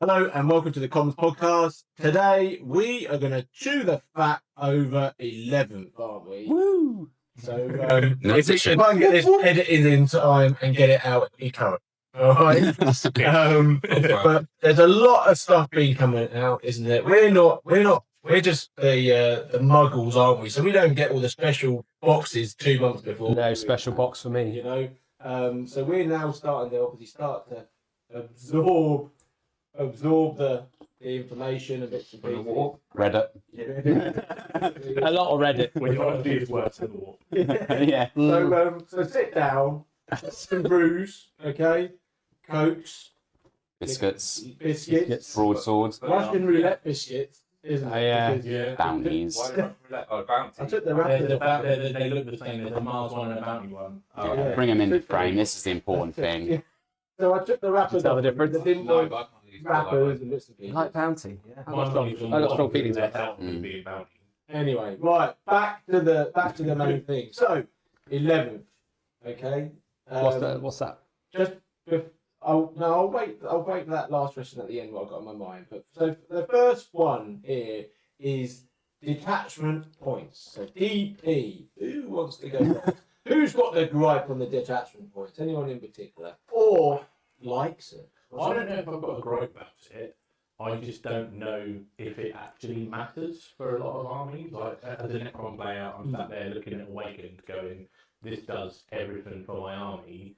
Hello and welcome to the Comms Podcast. Today we are going to chew the fat over 11th, aren't we? Woo! So if I can get this edited in time and get it out, it'll be current. All right. But there's a lot of stuff being coming out, isn't it? We're just the muggles, aren't we? So we don't get all the special boxes 2 months before. No special box for me. You know. So we're now starting to start to absorb the information and bits and pieces. Reddit. A lot of Reddit. When you want to do this work to the wall. Yeah. So sit down, some brews, okay, Cokes, Biscuits. Broadswords, Russian roulette biscuits, isn't it? Yeah. Bounties. I took the wrapper. They look the same. There's a Mars one and a Bounty one. Yeah. Bring them in the frame. This is the important thing. Yeah. So I took the wrappers. Tell the difference? I didn't like wrappers and bits and pieces. Like Bounty. Yeah. I got strong feelings about that. Anyway, right, back to the main thing. So 11th, okay. What's that? Just I'll wait for that last question at the end. What I've got on my mind. But so the first one here is detachment points. So DP. Who wants to go first? Who's got the gripe on the detachment points? Anyone in particular, or likes it? I don't know if I've got a gripe about it. I just don't know if it actually matters for a lot of armies. Like as a Necron player, I'm sat there looking at Awakened, going, "This does everything for my army."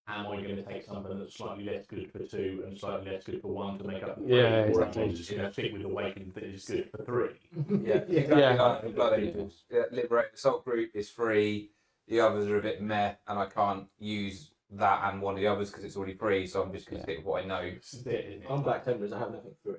Am I going to take something that's slightly less good for 2 and slightly less good for 1 to make up the 3? Yeah, or exactly. am I just going to stick with Awakened that is good for 3? Yeah, exactly. Like the Blood Angels. Liberated Assault Group is free. The others are a bit meh, and I can't use that and one of the others because it's already free. So I'm just going to stick with what I know. I'm Black Templars. I have nothing free.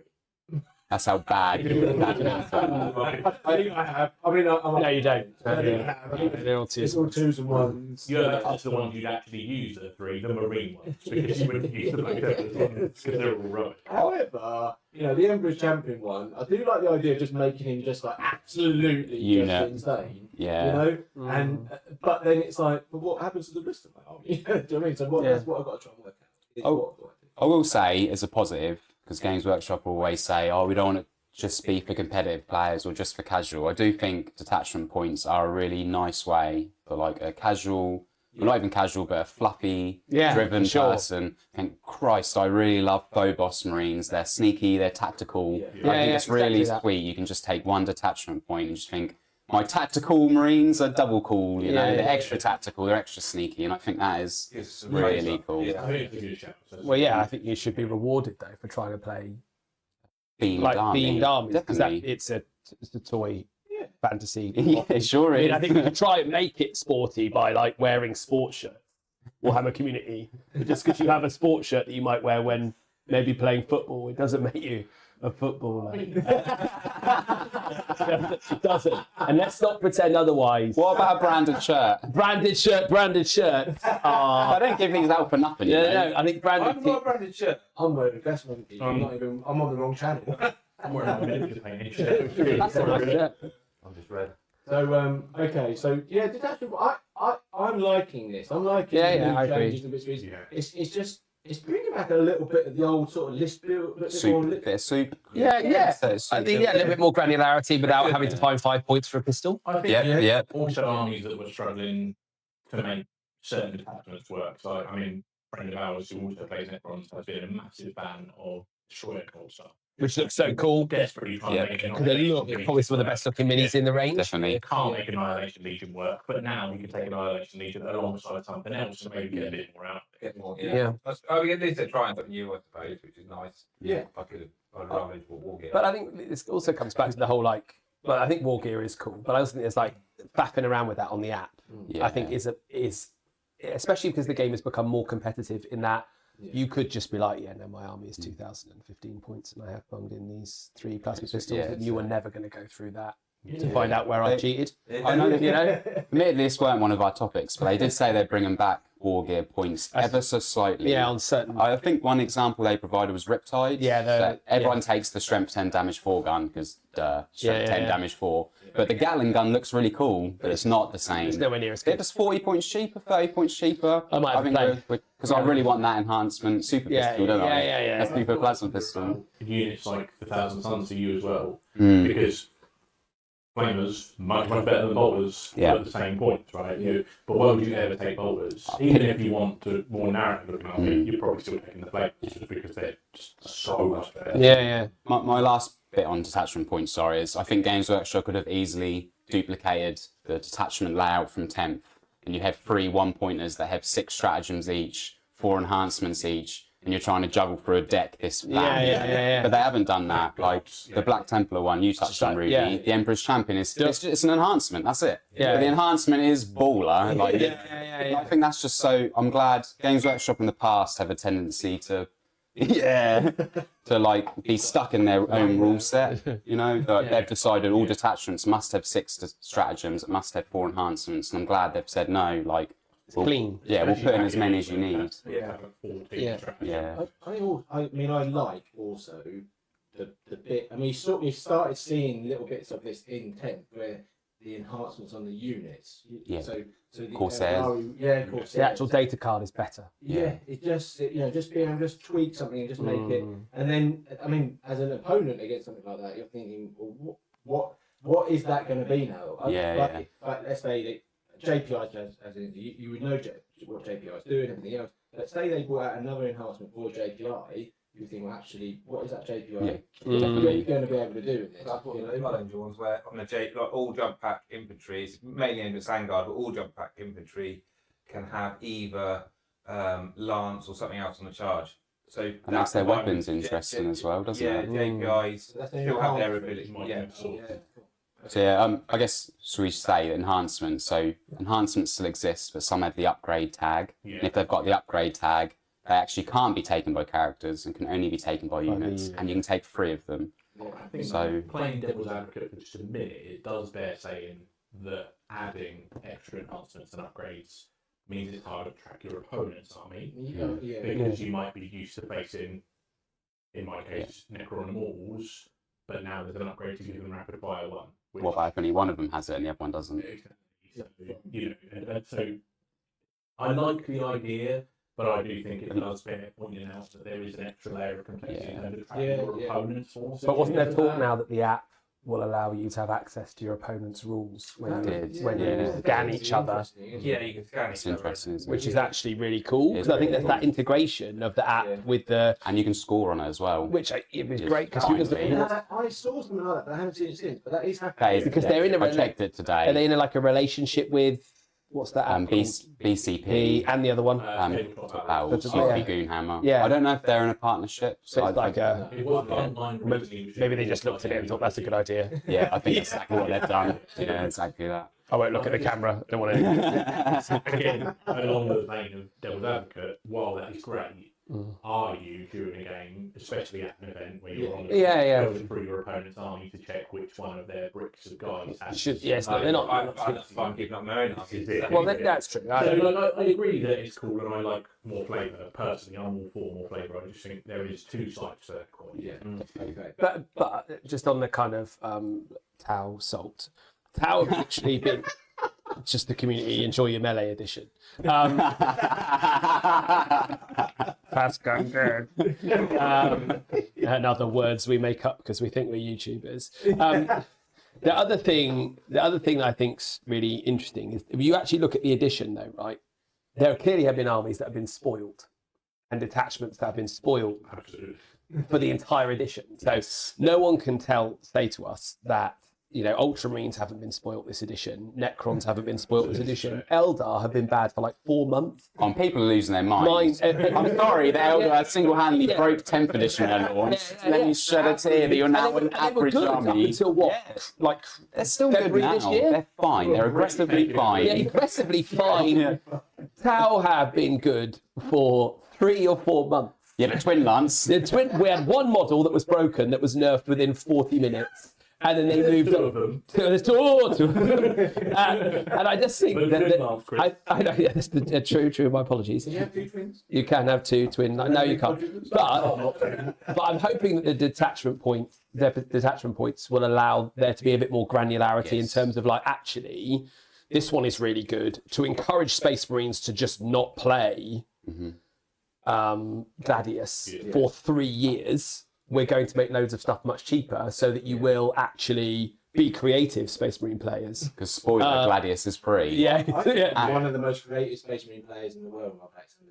That's how bad you are. I think I have. I mean, No, you don't. They're all twos and ones. That's the ones you'd actually use at 3, the Marine ones, because you wouldn't use the Black Templars ones because they're all rubbish. However, the Emperor's Champion one, I do like the idea of just making him just like absolutely just insane. Yeah. And but then it's like, but what happens to the rest of my army? Do you know what I mean? So that's what I've got to try and work out. I will say, as a positive, because Games Workshop will always say, we don't want it just be for competitive players or just for casual. I do think detachment points are a really nice way for like a casual, well, not even casual, but a fluffy, driven person. And Christ, I really love Phobos Marines. They're sneaky, they're tactical. I think it's really sweet. You can just take one detachment point and just think, my tactical Marines are double cool, you know, they're extra tactical, they're extra sneaky, and I think that is really cool. Yeah, I think it's a good shout. Well, I think you should be rewarded though for trying to play themed armies, because definitely. it's a toy fantasy. Yeah, it sure is. I think you can try and make it sporty by like wearing sports shirts. Warhammer community, just because you have a sports shirt that you might wear when maybe playing football, it doesn't make you a footballer. It doesn't. And let's not pretend otherwise. What about a branded shirt? Branded shirt. I don't give things out for nothing. No, I think branded. I've got a branded shirt. I'm wearing a best one. I'm on the wrong channel. I'm wearing a miniature paint. That's a nice shirt. I'm just red. So okay, so detachment. I'm liking this. I'm liking the I agree. changes and bits and pieces. It's bringing back a little bit of the old sort of list build. Bit of soup. Yeah. So I think a little bit more granularity without having to find 5 points for a pistol. I think Also armies that were struggling to make certain detachments work. So, I mean, a friend of ours who also plays Necrons has been a massive fan of Destroyer Call stuff. Which looks so cool. Desperately trying to make Because they look probably some of the best looking minis in the range. Definitely. You can't make Annihilation Legion work, but now you can take Annihilation Legion alongside something else and maybe get a bit more out. Get more. Yeah. We at least they're trying something new, I suppose, which is nice. Yeah. I'd rather War Gear. But I think this also comes back to the whole I think War Gear is cool, but I also think there's faffing around with that on the app. Yeah. I think is especially because the game has become more competitive in that you could just be like, my army is 2015 points and I have bunged in these 3 plasma pistols and you were never going to go through that. to find out where I cheated. I know that, You know, admittedly, this weren't one of our topics, but they did say they're bringing back war gear points ever so slightly. yeah, on certain. I think one example they provided was Riptide. Yeah, So everyone takes the strength 10 damage 4 gun because strength 10 damage 4. But the Gatling gun looks really cool, but it's not the same. It's nowhere near as If good. it was 40 points cheaper, 30 points cheaper, I might have played. because I really want that enhancement super pistol, don't I? Yeah. A super plasma pistol. Units like the Thousand Suns for you as well, Mm. because flamers much better than bolters at the same points, right? But why would you ever take bolters? Even if you want to more narrative looking army, you're probably still taking the flamers just because they're just so much better. Yeah. My last bit on detachment points, is I think Games Workshop could have easily duplicated the detachment layout from 10th, and you have 3 1-pointers that have 6 stratagems each, 4 enhancements each, and you're trying to juggle through a deck that. Yeah. But they haven't done that. Like the Black Templar one you touched on, Ruby. yeah. The Emperor's Champion is it's an enhancement. That's it. Yeah. But the enhancement is baller. Like, I think that's just so. I'm glad Games Workshop in the past have a tendency to. To like be stuck in their own rule set, you know. They've decided all detachments must have 6 stratagems, it must have 4 enhancements, and I'm glad they've said no. Like, Clean. Yeah, we'll put in as many as you need. Yeah. I mean, I like also the bit. I mean, we started seeing little bits of this in 10th where the enhancements on the units. So the Corsairs. Corsairs. The actual data card is better. Yeah, it just just being able to just tweak something and just make it, and then I mean, as an opponent against something like that, you're thinking, well, what is that going to be now? Like, let's say that JPI, as in you would know what JPI is doing, everything else. But say they brought out another enhancement for JPI, you think, well, actually, what is that JPI going to be able to do in this? That's what the Mud Angel ones where on the like all jump pack infantry, it's mainly aimed at Sangard, but all jump pack infantry can have either lance or something else on the charge. So that makes their weapons interesting as well, doesn't it? JPIs still have their ability. So I guess should we say enhancements? So enhancements still exist, but some have the upgrade tag. And if they've got the upgrade tag, they actually can't be taken by characters and can only be taken by units, and you can take 3 of them. I think playing devil's advocate for just a minute, it does bear saying that adding extra enhancements and upgrades means it's harder to track your opponent's army because you might be used to facing, in my case, Necron Immortals, but now there's an upgrade to give them rapid fire 1. What if only one of them has it and the other one doesn't? So I like the idea, but I do think it does bear pointing out that there is an extra layer of complexity in terms of tracking your opponent's forces. But wasn't there talk now that the app will allow you to have access to your opponent's rules when you scan each other? Yeah, you can scan It's interesting, isn't it? Which is actually really cool, because I think there's that integration of the app with the... And you can score on it as well. Which it was great, because you can... I saw something like that, but I haven't seen it since. But that is happening. Because they're in I checked it today. Are they in a relationship with... What's that app? BCP. And the other one? Wolfy Goonhammer. Yeah. I don't know if they're in a partnership. So it's like It was online maybe they just looked at it and thought that's a good idea. Yeah, I think that's exactly what they've done. Yeah, exactly that. I won't look at the camera. I don't want to... Again, along the vein of devil's advocate, while that is great, are you during a game, especially at an event where you're on going through your opponent's army to check which one of their bricks of guys has? Yes, they're not. I'm keeping up my own army. Well, that's true. I agree that it's cool, and I like more flavour. Personally, I'm all for more flavour. I just think there is 2 sides to that coin. Yeah. Okay. But just on the kind of Tau salt, Tau have actually been just the community enjoy your melee edition. That's going good. And other words we make up because we think we're YouTubers. The other thing that I think's really interesting is if you actually look at the edition, though, right? There clearly have been armies that have been spoiled, and detachments that have been spoiled for the entire edition. So no one can say to us that Ultramarines haven't been spoilt this edition, Necrons haven't been spoilt this edition, Eldar have been bad for 4 months. People are losing their minds. I'm sorry, the Eldar single-handedly broke 10th edition at launch. Let me shed a tear that you're now an average army. Until what? They're still good now. This year? They're fine. They're aggressively fine. Yeah, aggressively fine. Tau have been good for 3 or 4 months. Yeah, but Twin Lance. We had one model that was broken that was nerfed within 40 minutes. And then they moved Two on. of them. There's two of them. And I just think that I know, yeah, that's true. My apologies. Can you have two twins? You can have two twin. No, you can't. But I'm hoping that the detachment points will allow there to be a bit more granularity in terms of like, actually, this one is really good to encourage Space Marines to just not play Gladius for 3 years. We're going to make loads of stuff much cheaper so that you will actually be creative Space Marine players. Because spoiler, Gladius is free. Yeah. I'm one of the most creative Space Marine players in the world.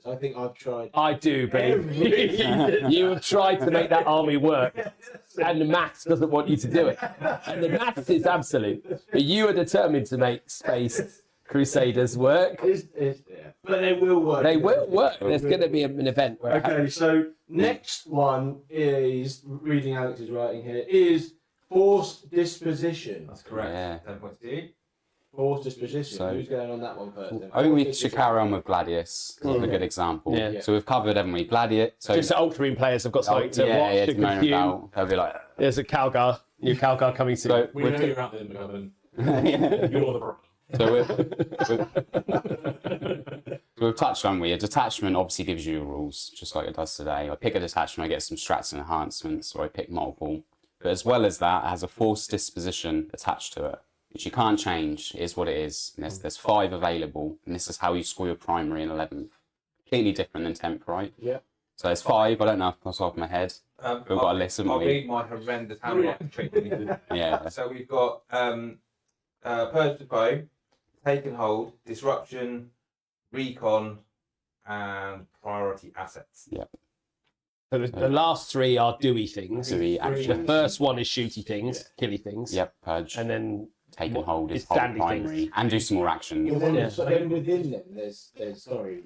I think I've tried. I do, believe me. You have tried to make that army work, and the maths doesn't want you to do it. And the maths is absolute. But you are determined to make Space Crusaders work. But they will work. They will work. There's going to be an event where. Okay, so next one is, reading Alex's writing here, is forced disposition. That's correct. Yeah. 10 points to you. Forced disposition. So- Who's going on that one first? Then? I think we should carry on with Gladius. 'Cause it's a good example. Yeah. So we've covered, haven't we? Gladius. So Just the Ultramarine players have got something to watch, to to moan consume. about. They'll be like, There's a Calgar, new Calgar coming soon. so We know you're out there, McGovern. yeah. You're the problem. So we've touched on a detachment obviously gives you rules, just like it does today. I pick a detachment, I get some strats and enhancements, or I pick multiple. But as well as that, it has a forced disposition attached to it, which you can't change. It is what it is. And there's 5 available, and this is how you score your primary and 11th. Completely different than temp, right? Yeah. So there's 5. I don't know off the top of my head. We've got a list, haven't I'll we? read my horrendous handwriting trick. Yeah. So we've got Purge the Foe, Taken Hold, Disruption, Recon, and Priority Assets. So the last 3 are doey things. Doey The action. first one is shooty things, killy things. Yep, Purge. And then Take and hold is it's hold standy primary. things. And do some more actions. But then, Yeah. so then within them, there's No.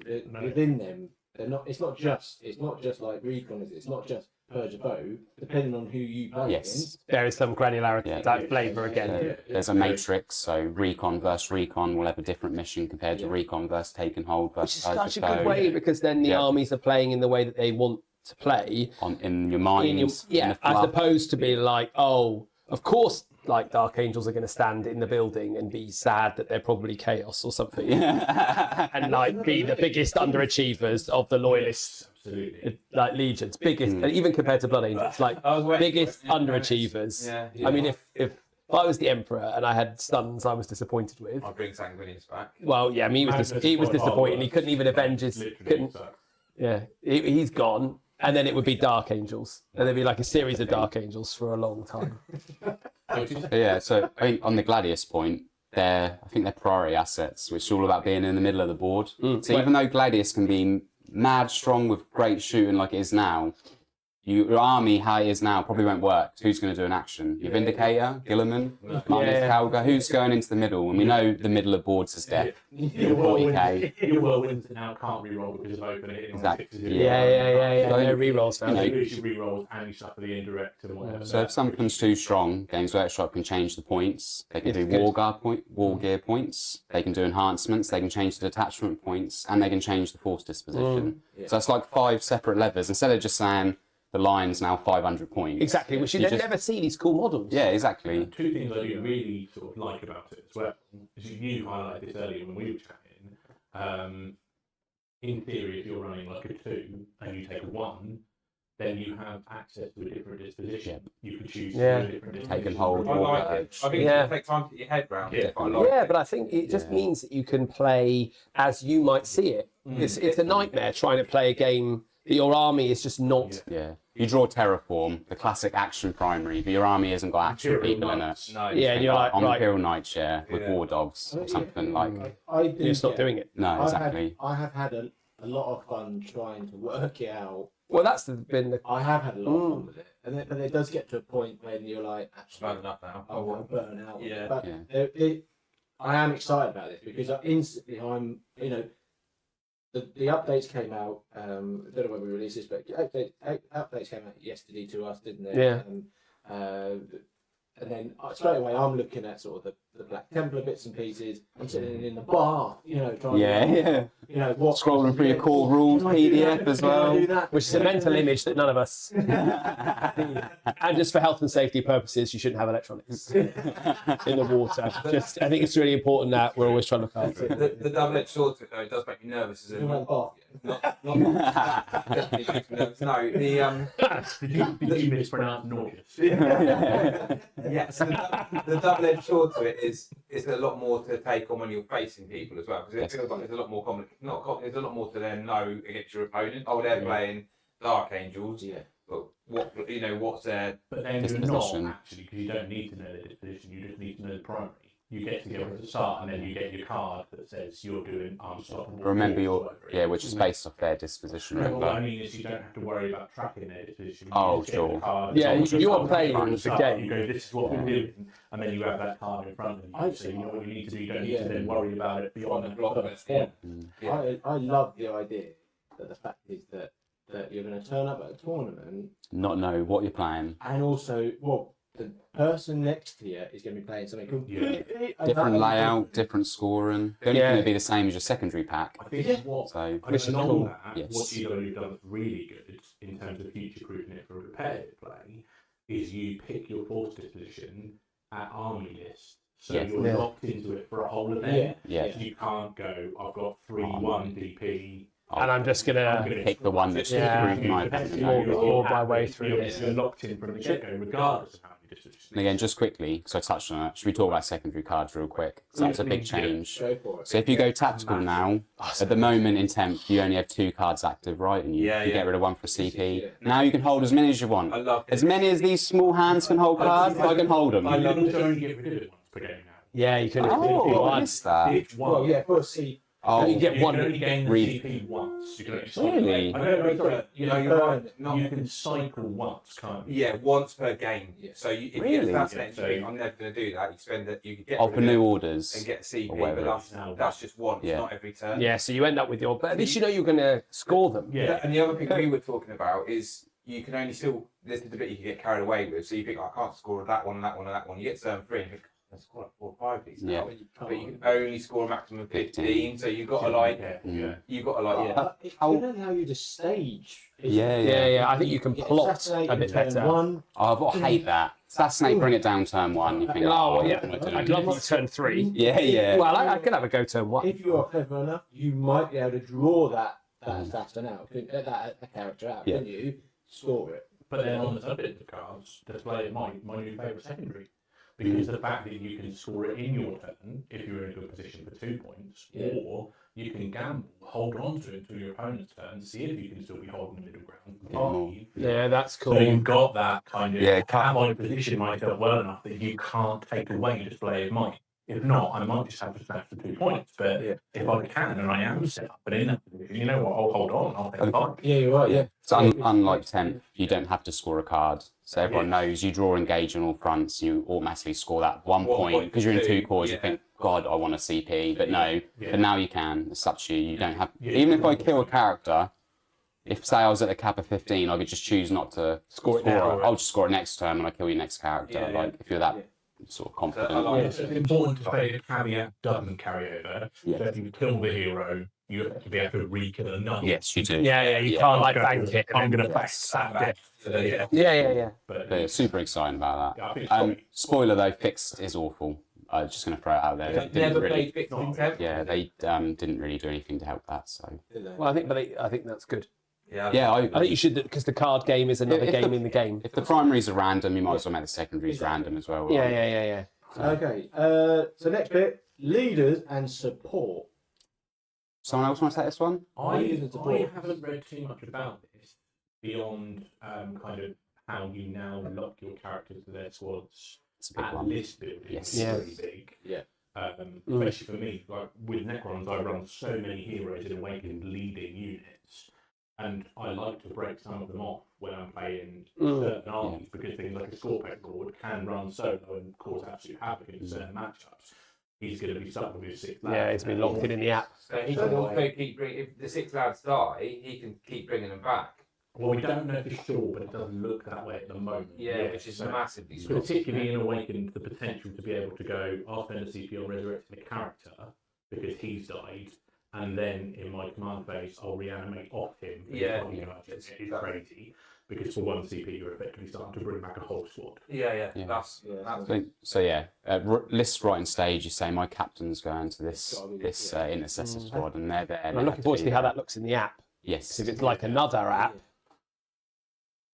within them, they're not. It's not just like recon. It's not just purge a foe. Depending on who you play Yes. there is some granularity, Yeah. that flavour again. There's a matrix, so recon versus recon will have a different mission compared to recon versus take and hold Which versus is such a Purge. good way because then the Yeah. armies are playing in the way that they want to play. In your mind, In your, yeah, as opposed to being like, oh, of course, like Dark Angels are going to stand in the building and be sad that they're probably chaos or something, and like be the biggest underachievers of the loyalists, Absolutely. like legions, biggest, and even compared to Blood Angels, like I was waiting biggest for it. underachievers. Yeah. I mean, if I was the Emperor and I had stuns I was disappointed with, I'll bring Sanguinius back. well, yeah, I mean, he was disappointed. He couldn't even avenge his. Literally. Yeah, he's gone. And then it would be Dark Angels. And there'd be like a series of Dark Angels for a long time. Yeah, so I think on the Gladius point, I think they're priority assets, which is all about being in the middle of the board. So even though Gladius can be mad strong with great shooting like it is now, your army, how it is now, probably won't work. Who's going to do an action? Your Vindicator, Gilliman, Marcus Yeah. Calgar, who's going into the middle? And we know the middle of boards is death. Your 40k. whirlwinds now can't re-roll because of opening it. Exactly. Yeah. So- No rerolls now. You know, You should re-rolls and you suffer the indirect and whatever. So if something's too strong, Games Workshop can change the points. They can It's do good. war gear points. They can do enhancements. They can change the detachment points, and they can change the force disposition. So it's like 5 separate levers instead of just saying the line's now 500 points. Exactly, which you You then just- never see these cool models. Yeah, exactly. Two things I do really sort of like about it as well. As you highlighted this earlier when we were chatting. In theory, if you're running like a 2 and you take a 1, then you have access to a different disposition. You can choose to Yeah. do a different disposition. Take and hold. I like it. I think Yeah. it's going to take time to get your head round Yeah. it. But I like Yeah, it. but I think it just Yeah. means that you can play as you might see it. It's a nightmare trying to play a game that your army is just not. Yeah. You draw Terraform, the classic action primary, but your army hasn't got action Imperial people in it. Knights. No, Yeah, and you're like, on right, Imperial Knights, with Yeah. war dogs or something like. I do. it's not get- doing it. No, exactly. I have had a lot of fun trying to work it out. Well, been the. I have had a lot of fun with it, but it does get to a point when you're like, actually, I've enough now. I want to burn out. Yeah. But Yeah. I am excited about this because the updates came out. I don't know when we released this, but updates came out yesterday to us, didn't they? Yeah. And then straight away, I'm looking at sort of the Black Templar bits and pieces. I'm sitting in the bar, trying to, what Scrolling through your core rules PDF as well. Which is a mental image that none of us. And just for health and safety purposes, you shouldn't have electronics in the water. I think it's really important that we're always trying to look after it. The double-edged sword to it, though, it does make me nervous. You went bath. Definitely makes me nervous. No, Did you mispronounce nauseous? Yes, the double-edged sword to it is a lot more to take on when you're facing people as well, because it feels like there's a lot more there's a lot more to then know against your opponent. Oh, they're playing Dark Angels, but what's their But then you're disposition? not actually, because you don't need to know the disposition. You just need to know the primary. You get together at the start, and then you get your card that says you're doing unstoppable. Remember force, which is based off their disposition. What I Remember? mean is you don't have to worry about tracking their disposition. You Oh, just get the sure. card. Yeah, It's you on are playing front the start, game. You go, this is what we're doing, and then you have that card in front of you. So you know what you need to do. You don't need to then worry about it beyond on the that block first. list? I love the idea that the fact is that you're going to turn up at a tournament Not know what you're playing. and also, the person next to you is going to be playing something completely Different layout, different scoring. The only thing would be the same as your secondary pack. I think what So I Which is know cool. that Yes. what GW does really good in terms of future-proofing it for competitive play is you pick your force disposition at army list. So Yes. you're locked into it for a whole event. Yeah. You can't go, I've got 3-1 DP. And I'm just going to pick the one that's improved my opinion. More my way through this. You're locked in from the get-go, regardless of how many dispositions. And again, just quickly, because I touched on it, should we talk about secondary cards real quick? 'Cause that's a big change. Go for it. So if you go tactical now, at the moment in Temp, you only have 2 cards active, right? And you get rid of 1 for CP. Now you can hold as many as you want. I love As many as these small hands can hold cards, I can hold them. You can also only get rid of it once per game now. Yeah, you can. Oh, I missed that. It's one. Well, yeah, for a C. Oh, You get You one. can only gain the Read. CP once. You can only Really? cycle. I don't know, sorry. you're right. Not, You can cycle once, can't you? yeah, once per game. Yeah. So if you Really? assassinate, Yeah, so- I'm never going to do that. You spend that. You could get oh, for rid of new it orders. and get a CP, or but whatever. that's just once, Yeah. not every turn. Yeah, so you end up with your. But at least you know you're going to score them. Yeah. And the other thing we were talking about is you can only still. This is the bit you can get carried away with. So you think, I can't score that one, and that one, and that one. You get turn 3 and you think, I score like 4 or 5 of these now. Yeah. But you can only score a maximum of 15. So you've got to like. Yeah. You've got to like. Yeah. It's going to allow you to stage. Yeah. I think you can get plot assassinate a in bit turn better. 1. Oh, I hate that. Assassinate, bring it down turn 1. You think, Oh, I'm yeah. not doing I'd it. love you turn 3. Yeah. Well, I could have a go turn 1. If you are clever enough, you might be able to draw that assassin out, that character out, Yeah. couldn't you? Score it. But then on the subject of cards, display my new favourite secondary. Because the fact that you can score it in your turn if you're in a good position for 2 points, or you can gamble, hold on to it until your opponent's turn, see if you can still be holding the middle ground. more. Yeah, that's So cool. you've got that kind of, Yeah, have I positioned myself well enough that you can't take away display of might? If not, I might just have to snatch the 2 points. But if I can and I am set up and in that position, you know what, I'll hold on, I'll take 5. Yeah, you're right, yeah. So unlike Temp, you don't have to score a card. So everyone knows you draw engage on all fronts, you automatically score that 1 point because you're in 2 cores. You think, God, I want a CP, but no. But now you can. It's up to you. You don't have. Even if I kill a character, if say I was at the cap of 15, I could just choose not to score it now. I'll just score it next turn when I kill your next character. Yeah, like if you're that sort of confident. I like So it's important to say the caveat doesn't carry over. Yeah. So if you kill the hero, you have to be able to re-kill another. Yes, you do. Yeah, you Yeah. can't like bank it. I'm going to and back that. Yeah. Yeah. But But super exciting about I think that. Spoiler though, fixed is awful. Just going to throw it out there. They didn't Never really, played fixed in Temp. yeah, they didn't really do anything to help that. So Well, I think that's good. yeah, I think you should, because the card game is another If game the- in the game. if the primaries are random, you might as well make the secondaries random as well. Right? Yeah. Okay, so next bit, leaders and support. Someone else want to take this one? I Leaders and support. haven't read too much about this beyond kind of how you now lock your characters to their squads It's a big at one. list building. Yes. Is Yeah. really big. Yeah. Especially for me, like with Necrons, I run so many heroes in Awakened leading units, and I like to break some of them off when I'm playing certain armies because things like a Scorpion Lord can run solo and cause absolute havoc in certain matchups. He's going to be stuck with his 6 lads. Yeah, it's been locked in the app. So he can also keep bringing. If the 6 lads die, he can keep bringing them back. Well, we don't know for sure, but it does look that way at the moment. Yeah, which is so massively strong. particularly in Awakened, the potential to be able to go, I'll spend a CP on resurrecting a character because he's died, and then in my command phase, I'll reanimate off him. It's crazy. Because for one CP, you're effectively starting to bring back a whole squad. Yeah. List right in stage, you say my captain's going to this intercessor squad, and they're there. I'm looking forward to see how that looks in the app. Yes. If it's like another app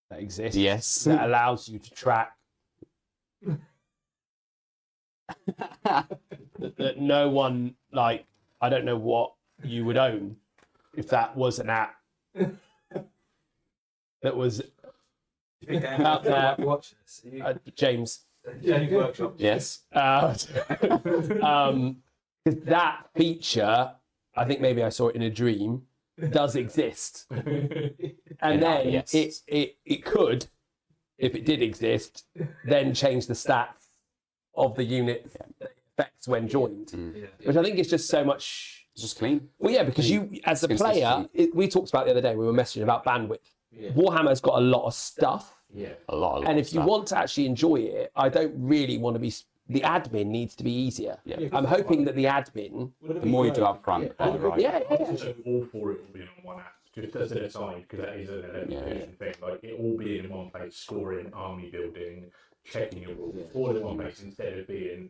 that exists, Yes. that allows you to track that no one, like, I don't know what you would own if that was an app that was out there. Watch this. James. James Workshop. Yes. Because that feature, I think maybe I saw it in a dream, does exist. And then yes. it could, if it did exist, then change the stats of the unit effects when joined. Which I think is just so much... It's just clean. Well, yeah, because you, as a player, we talked about the other day, we were messaging about bandwidth. Warhammer's got a lot of stuff. A lot And of if you stuff. want to actually enjoy it, I don't really want to be... The admin needs to be easier. I'm hoping that the admin... The more you do up front, the better, right? Yeah. So all four it will be on one app. Just as an aside, because that is an edition thing. Like it all being in one place, scoring, army building, checking your rules, all in one place instead of being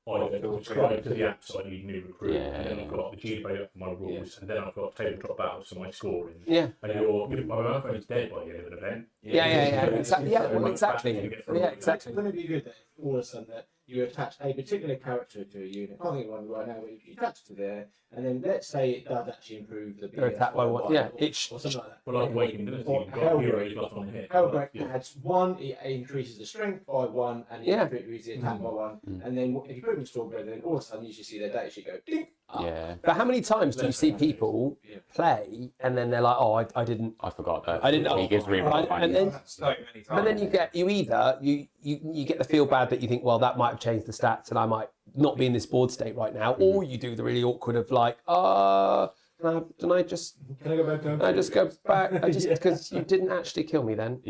I subscribe to the app so I need new recruit, and then I've got the GBA up for my rules, and then I've got tabletop battles for my scoring. And my phone's dead by the end of an event. Exactly. Exactly. Wouldn't it be good that if all of a sudden that you attach a particular character to a unit? I can't think of one right now, but you attach it to there, and then let's say it does actually improve the BS attack by one. or something like that. Well, like Awakened, you've got heroes plus one hit. Hellbreak adds 1, it increases the strength by 1, and it increases the attack by 1. And then if you put them in Stormbreaker, then all of a sudden you should see their data sheet go ding. But how many times do you see people play and then they're like, "Oh, I didn't." I forgot that. I didn't. He gives and then, So many times. but then you get you get the feel bad that you think, well, that might have changed the stats, and I might not be in this board state right now, or you do the really awkward of like, can I just go back? Can I just go back? Because you didn't actually kill me then.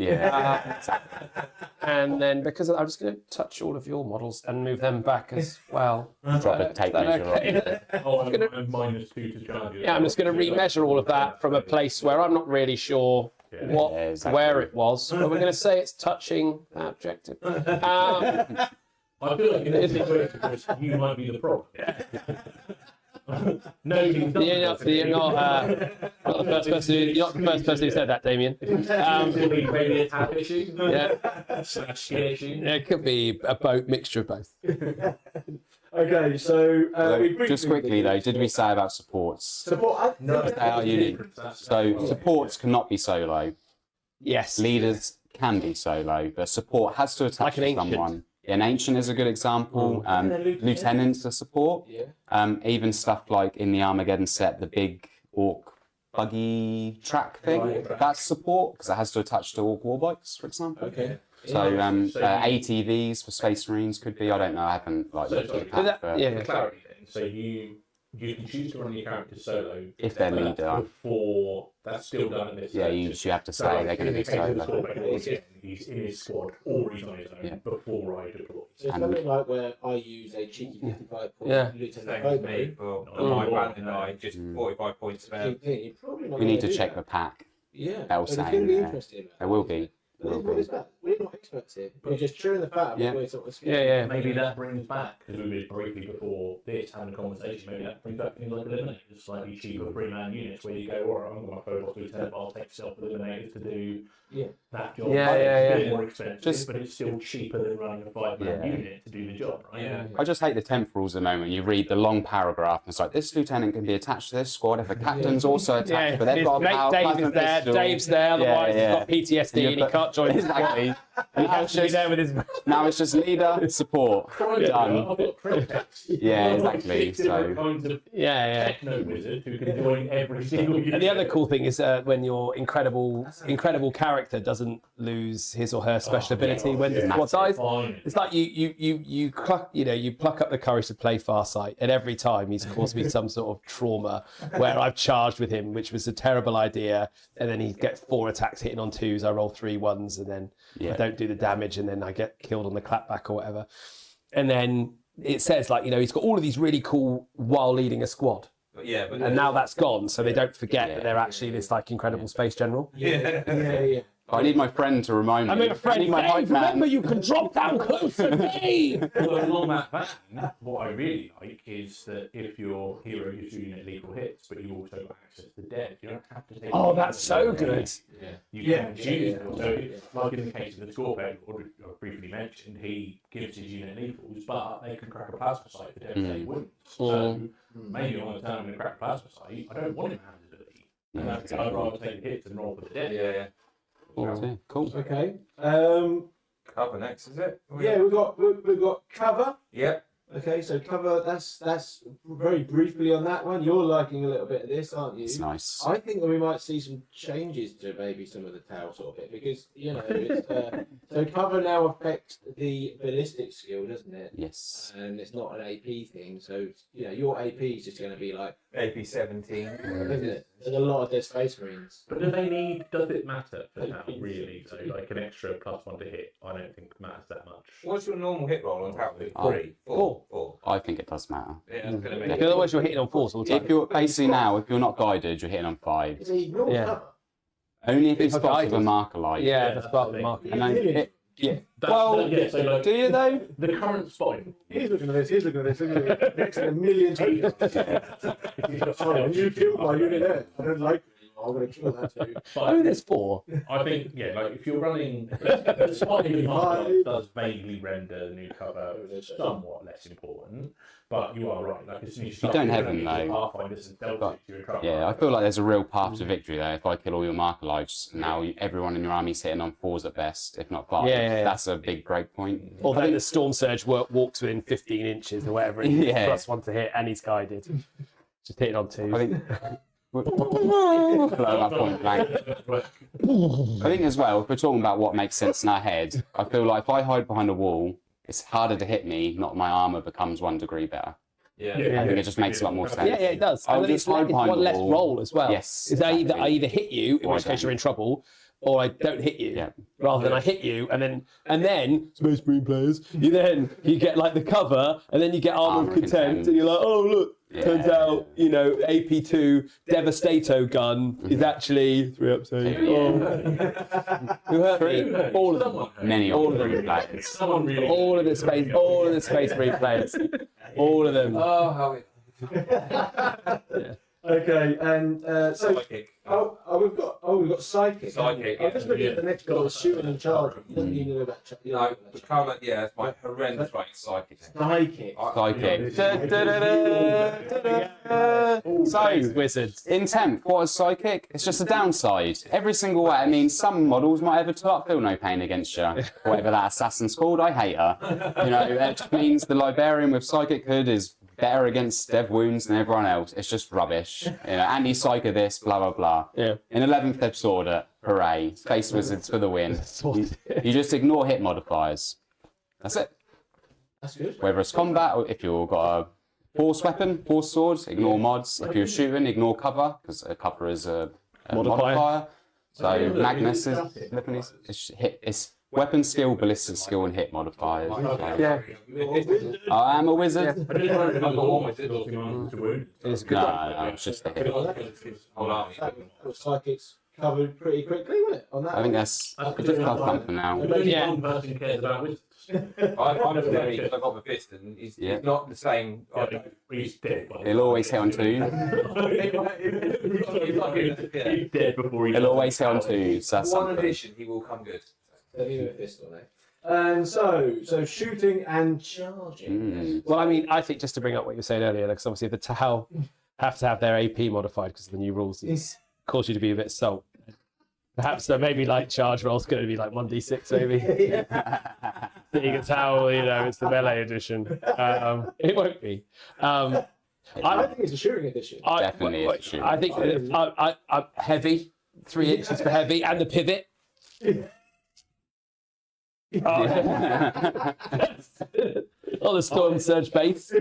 And then because I'm just going to touch all of your models and move them back as well. Drop a tape measure on. I'm -2 to charge you. Yeah, I'm just going to remeasure all of that from a place where I'm not really sure where it was, but we're going to say it's touching that objective. I feel like in this situation, Chris, you might be the problem. No, you're not the first person. You're not the first person who said that, Damian. Maybe a tap issue. Slash issue. It could be a mixture of both. Okay, so just quickly though, did we say about supports? Support. They are unique. So supports cannot be solo. Yes. Leaders can be solo, but support has to attach Like an to someone. ancient. An ancient is a good example. Lieutenants are support. Even stuff like in the Armageddon set, the big orc buggy track thing, that's support because it has to attach to orc war bikes, for example. So ATVs for Space Marines could be. I don't know. I haven't looked at the pack, but Clarity then. So you can choose to run your character solo if they're leader, before that's still done in this. you have to say they're going to be solo. He's in his squad or he's on his own before I deploy. So it's something like where I use a cheeky 55 point Lieutenant Same as me Bobo. for my brand and I just 45 points spare. You're probably not We need gonna to do check that. the pack. Yeah, They'll but it's say going to be there. interesting. There will be. What is that? We're not experts here. We're just chewing the fat. Yeah. We're sort of Maybe that brings back, because we were briefly before this having a conversation, maybe that brings back things like Eliminators, slightly cheaper 3-man units where you go, all right, I'm going to phobos lieutenant, but I'll take self-eliminators to do that job. It's a bit more expensive, but it's still cheaper than running a 5-man unit to do the job, right? I just hate the temporals at the moment. You read the long paragraph, and it's like, this lieutenant can be attached to this squad if a captain's also attached, but they've got a Dave's there, otherwise he's got PTSD and he can't not joined his squad. Exactly. And now it's He'll be just, there with his. now it's just leader, support. Done. I've got pretext. Yeah, I've got exactly, 6 different so- kinds of Yeah. techno wizard who can join every single unit. And the other cool thing is when your incredible character doesn't lose his or her special ability when the squad dies. Fine. It's like you pluck up the courage to play Farsight, and every time he's caused me some sort of trauma where I've charged with him, which was a terrible idea, and then he gets 4 attacks hitting on 2s. I roll 3 1s, and then I don't do the damage, and then I get killed on the clapback or whatever. And then it says he's got all of these really cool while leading a squad. Yeah, but And now that's gone, so they don't forget that they're actually this incredible space general. Yeah. I need my friend to remind me. I mean, a friend, I need my hype man. remember you can drop down close to me. Well, along that vein, what I really like is that if your hero gives you unit lethal hits, but you also access the dead, you don't have to take. Oh, that's so good. You can choose them. So, like in the case of the Scorpion, I briefly mentioned, he gives his unit lethals, but they can crack a plasma sight for devastating wounds. So maybe on the turn I'm going to crack a plasma sight, I don't want him to have his ability. And that's I'd rather take the hits and roll for the dead. yeah. Cool. Okay. Cover next, is it? Yeah, we've got cover. Yep. Okay, so cover. That's very briefly on that one. You're liking a little bit of this, aren't you? It's nice. I think that we might see some changes to maybe some of the tail sort of bit because it's, so cover now affects the ballistic skill, doesn't it? Yes. And it's not an AP thing, so your AP is just going to be like, AP 17. isn't it? There's a lot of dead space marines. But does it matter for now, really? So, like an extra +1 to hit, I don't think matters that much. What's your normal hit roll on top? 3, 4. I think it does matter. Yeah, it's gonna make Because otherwise you're hitting on 4s all the time. If you're basically now, if you're not guided, you're hitting on 5. It's a normal Yeah. cover. Only if it's If got guided. a marker light. Yeah, that's part of the thing. market. And then yeah. That's Well, so like, do you though? the current spotting. He's looking at this. He's looking at this. Look at it. Next to a million times. Sorry, when you killed my unit there. I don't like it. I'm going to kill that too. Oh, there's 4. I think, like if you're running, the spotting marker does vaguely render the new cover somewhat less important, but you are right. Like as soon as you start don't have running them, into though. Pathfinders and Deltas, But, you're in trouble. Yeah, I feel like there's a real path to victory there. If I kill all your marker lights, now everyone in your army's hitting on 4s at best, if not 5. Yeah. That's a big break point. Although the Storm Surge walks within 15 inches or whatever, and Yeah. +1 to hit, and he's guided. Just hitting on 2s. I think. Blow that point blank. I think as well, if we're talking about what makes sense in our head, I feel like if I hide behind a wall, it's harder to hit me, not my armor becomes 1 degree better. Yeah. I think it just makes a lot more sense. Yeah, it does. I'll And then just it's hide behind one the less wall. roll as well. Yes, Is I exactly. either hit you, in Or I which case you're don't. in trouble, or I don't hit you. Yeah. Rather than I hit you, and then Space Marine players, you get like the cover, and then you get Armor of Contempt, and you're like, oh look, turns out AP2 Devastato gun is actually 3 up 2. Who hurt me? All of them. Many All of of them. them. Someone really. All of the Space Marine players. All of them. Oh, how Okay, and so psychic. we've got psychic. Psychic, I'm just looking at the next one, shooting and charging. You don't need to know about No, the cover, yeah, it's my horrendous rating psychic. psychic. Psychic. So, wizards. In 10th, what is psychic? It's just a downside. Every single way. I mean, some models might have a top, feel no pain against you. Whatever that assassin's called, I hate her. It just means the Librarian with psychic hood is better against dev wounds than everyone else. It's just rubbish. Anti-psych of this, blah, blah, blah. Yeah. In 11th, they've sword it. Hooray. Space Wizards for the win. You just ignore hit modifiers. That's it. That's good. Whether it's combat or if you've got a force weapon, force swords, ignore mods. If you're shooting, ignore cover, because a cover is a modifier. So Magnus is it's weapon skill, ballistic skill, and hit modifiers. Yeah. I am a wizard. I didn't know if I got one with it, to wound. It's good. No, it's just a hit. Whole army. Psychics covered pretty quickly, wasn't it? On that. I think that's just half for now. Only Yeah. one person cares about wizards. I'm a very, because I got the fist, and he's not the same. He's dead. He'll always hit on 2. He's dead before he. He'll always hit on 2. So that's One something. addition, he will come good. Even a pistol, eh? And so shooting and charging. Well, I mean, I think just to bring up what you were saying earlier, because obviously the Tau have to have their AP modified because of the new rules. It cause you to be a bit salt. Perhaps maybe like charge roll's going to be like 1d6 maybe. Being a towel, it's the melee edition. It won't be. I think it's a shooting edition. Definitely is a shooting I think I'm heavy, 3 inches for heavy, and the pivot. On the storm surge base.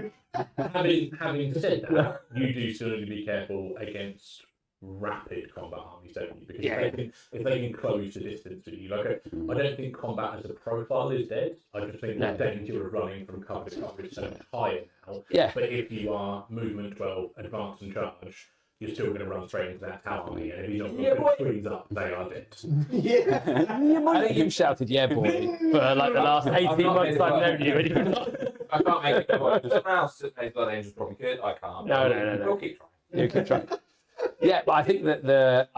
Having said that, you do still need to be careful against rapid combat armies, don't you? Because if they can close the distance to you, I don't think combat as a profile is dead. I just think the danger of running from cover to cover is so much higher now. Yeah. But if you are movement 12, advance and charge, you're still going to run straight into that tower army, and if you don't put screens up, they are dead. I think you've shouted "yeah, boy" for like the last 18 months I've known you, and you're not. I can't make it go on. Someone else that plays Blood Angels probably could. I can't. No. We'll keep trying. You keep trying. Yeah, but I think that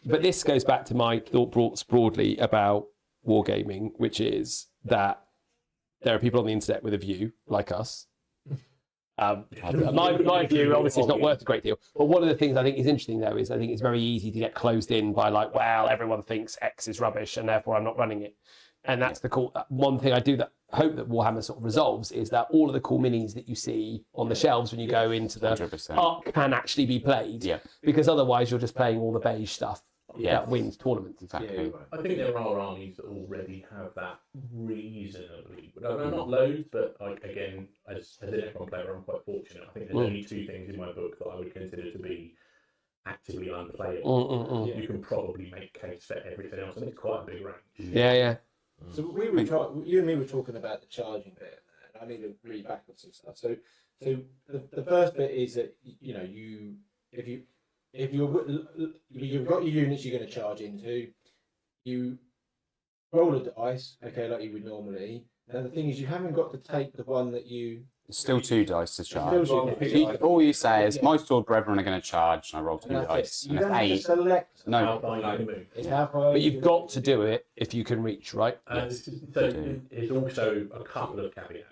but this goes back to my thought broadly about wargaming, which is that there are people on the internet with a view like us. My view obviously is not worth a great deal, but one of the things I think is interesting though is I think it's very easy to get closed in by like, well, everyone thinks X is rubbish and therefore I'm not running it. And that's the cool one thing I do that hope that Warhammer sort of resolves is that all of the cool minis that you see on the shelves when you go into the 100%. art can actually be played. Yeah. Because otherwise you're just playing all the beige stuff that wins tournaments. Exactly. I think there are armies that already have that reasonably. Not loads, but like again, as an Necron player, I'm quite fortunate. I think there's only 2 things in my book that I would consider to be actively unplayable. You can probably make case for everything else, and it's quite a big range. Yeah. So you and me were talking about the charging bit, and I need to read back on some stuff. So the first bit is that if you've got your units you're going to charge into, you roll a dice, okay, like you would normally. Now the thing is, you haven't got to take the one that you. Still 2 dice to charge. Still All you say is, my sword brethren are going to charge, and I roll 2 dice. You And don't have to it's 8. select. No. It's how far. But you've got to do it if you can reach, right? So there's also a couple of caveats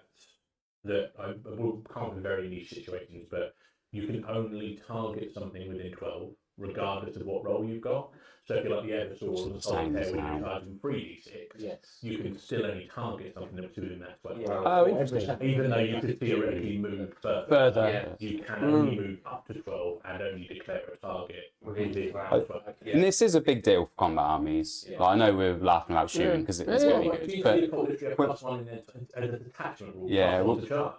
that I will come up with very niche situations, but you can only target something within 12, regardless of what role you've got. So if you're like the Eversaw or the Solitaire, when you're charging 3d6, you can still only target something that's within that 12. Oh, interesting. Even though you could theoretically move further, you can only move up to 12 and only declare a target within 12. And this is a big deal for combat armies. Like, I know we're laughing about shooting because it's going to be good. But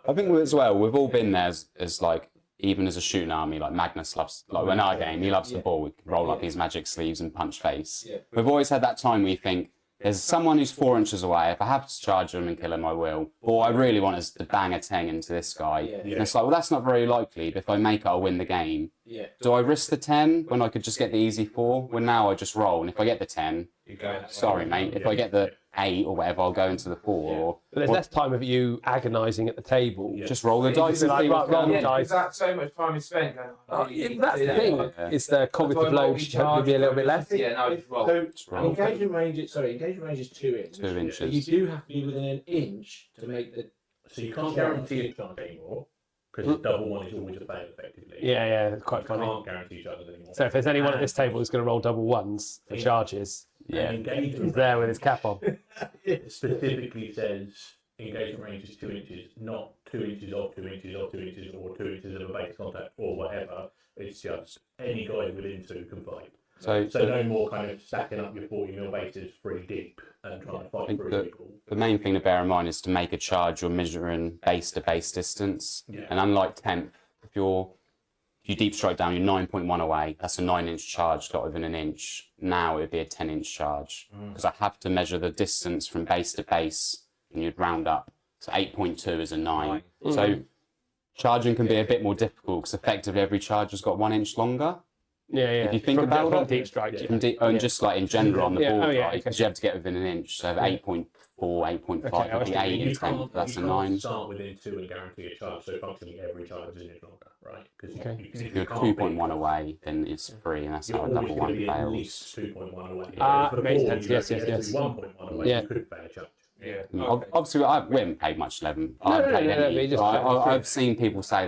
I think as well, we've all been there as like, even as a shooting army, like Magnus loves, like when I game, he loves the ball, we can roll up his magic sleeves and punch face. We've always had that time where you think, there's someone who's 4 inches away, if I have to charge him and kill him, I will. But what I really want is to bang a 10 into this guy. And it's like, well, that's not very likely, but if I make it, I'll win the game. Do I risk the 10 when I could just get the easy 4? Well, now I just roll, and if I get the 10, sorry, mate, if I get the 8 or whatever, I'll go into the 4. But there's less time of you agonising at the table. Just roll the dice. Roll the dice. Because that's so much time is spent going. That's the thing. It's the cognitive load should be a little bit less. Yeah, no, just roll. So engagement range is 2 inches. 2 inches. But you do have to be within an inch to make the. So you can't guarantee a charge anymore, because double 1 is always a fail, effectively. Yeah, it's quite funny. You can't guarantee charges anymore. So if there's anyone at this table who's going to roll double 1s for charges, he's there with his cap on. It specifically says engagement range is 2 inches, not 2 inches off 2 inches off 2 inches, or 2 inches of a base contact, or whatever. It's just any guy within 2 can fight. So no more kind of stacking up your 40mm bases 3 deep and trying to fight through people. The main thing to bear in mind is to make a charge, you're measuring base to base distance. And unlike Temp, if you deep strike down, you're 9.1 away. That's a 9-inch charge got within an inch. Now it'd be a 10-inch charge because I have to measure the distance from base to base, and you'd round up. So 8.2 is a 9. So charging can be a bit more difficult because effectively every charge has got 1 inch longer. If you think about it, deep strike, and just like in general on the board, right? Okay. Because you have to get within an inch. So 8.4, 8.5 would be 8 in 10, that's a 9. You start within 2 and guarantee a charge, so functionally every charge is an inch longer, right? Because If you're 2.1 away, then it's 3, and that's how a double 1 At fails. least 2.1 away. Makes sense. Yes. 1.1 away, you could fail a charge. Obviously, we haven't paid much 11. No, I've seen people say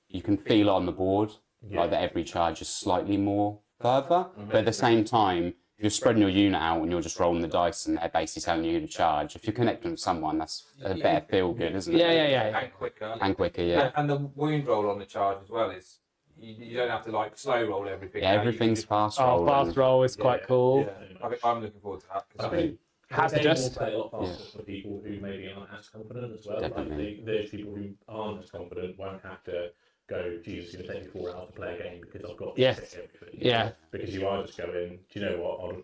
you can feel it on the board, like that every charge is slightly more further. But at the same time, you're spreading your unit out and you're just rolling the dice and they're basically telling you who to charge. If you're connecting with someone, that's a better feel good, isn't it? Yeah. And quicker. And quicker, yeah. And the wound roll on the charge as well is you don't have to like slow roll everything. Yeah, now. You can everything's just- fast Oh, roll. fast roll is quite cool. I'm looking forward to that. 'cause I think Hazardous. will play a lot faster for people who maybe aren't as confident as well. Definitely. Like those people who aren't as confident won't have to go, Jesus, it's going to take me 4 hours to play a game because I've got to Yes. check everything. Yeah. Because you are just going, do you know what, I'll